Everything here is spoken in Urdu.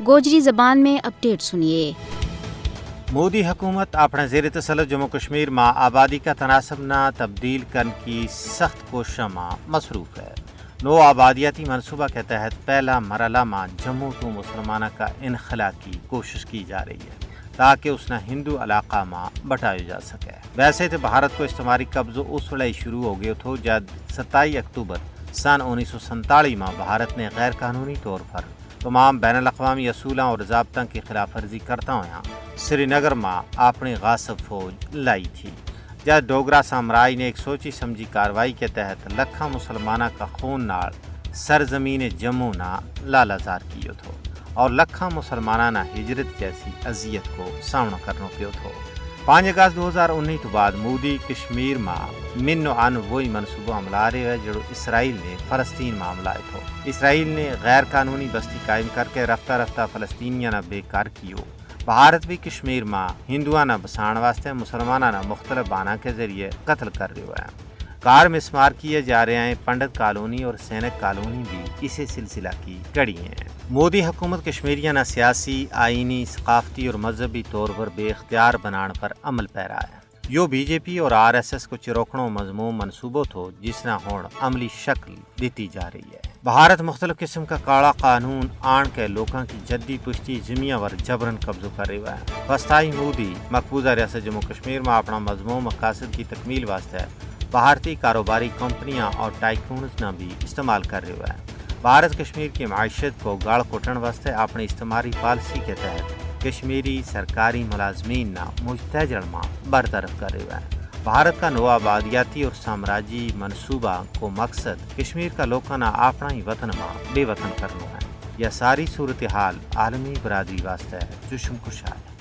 گوجری زبان میں اپڈیٹ سنیے۔ مودی حکومت اپنے زیر تسلط جموں کشمیر میں آبادی کا تناسب نہ تبدیل کرنے کی سخت کوششوں میں مصروف ہے۔ نو آبادیاتی منصوبہ کے تحت پہلا مرحلہ میں جموں تو مسلمانوں کا انخلا کی کوشش کی جا رہی ہے تاکہ اس نے ہندو علاقہ میں بٹایا جا سکے۔ ویسے تو بھارت کو استعماری قبضہ اس وقت شروع ہو گیا تھا جب 27 اکتوبر سن 1947 میں بھارت نے غیر قانونی طور پر تمام بین الاقوامی اصولوں اور ضابطوں کی خلاف ورزی کرتا ہوا سری نگر میں اپنی غاصب فوج لائی تھی۔ جب ڈوگرا سامراج نے ایک سوچی سمجھی کارروائی کے تحت لکھاں مسلمانوں کا خون نال سرزمین جموں نہ لالازار کیو تھو اور لکھاں مسلمانوں نے ہجرت جیسی اذیت کو سامنا کرنا پیو تھو۔ 5 اگست 2019 تو بعد مودی کشمیر میں منو ان وہی منصوبہ عملا رہے ہے جو اسرائیل نے فلسطین میں عملہ تھو۔ اسرائیل نے غیر قانونی بستی قائم کر کے رفتہ رفتہ فلسطینیاں نے بے کار کیو۔ بھارت بھی کشمیر میں ہندوؤں نے بسان واسطے مسلمانوں نے مختلف بانہ کے ذریعے قتل کر رہے ہیں۔ کار مسمار کیے جا رہے ہیں۔ پنڈت کالونی اور سینک کالونی بھی اسی سلسلہ کی کڑی ہیں۔ مودی حکومت کشمیریوں نے سیاسی، آئینی، ثقافتی اور مذہبی طور پر بے اختیار بنانے پر عمل پیرا ہے۔ یہ بی جے پی اور RSS کو چروکھنوں مضمون منصوبوں تھو جس نے ہون عملی شکل دیتی جا رہی ہے۔ بھارت مختلف قسم کا کالا قانون آن کے لوگوں کی جدی پشتی زمین ور جبرن قبضہ کر رہا ہے۔ وسطائی مودی مقبوضہ ریاست جموں کشمیر میں اپنا مضمون مقاصد کی تکمیل واسطے بھارتی کاروباری کمپنیاں اور ٹائکونز نے بھی استعمال کر رہے ہیں۔ بھارت کشمیر کی معیشت کو گاڑ کوٹن واسطے اپنی استعماری پالیسی کے تحت کشمیری سرکاری ملازمین نہ مجتجل میں برطرف کر رہے ہیں۔ بھارت کا نو آبادیاتی اور سامراجی منصوبہ کو مقصد کشمیر کا لوگوں نے اپنا ہی وطن میں بے وطن کرنا ہے۔ یہ ساری صورتحال عالمی برادری واسطے چشم کشا ہے۔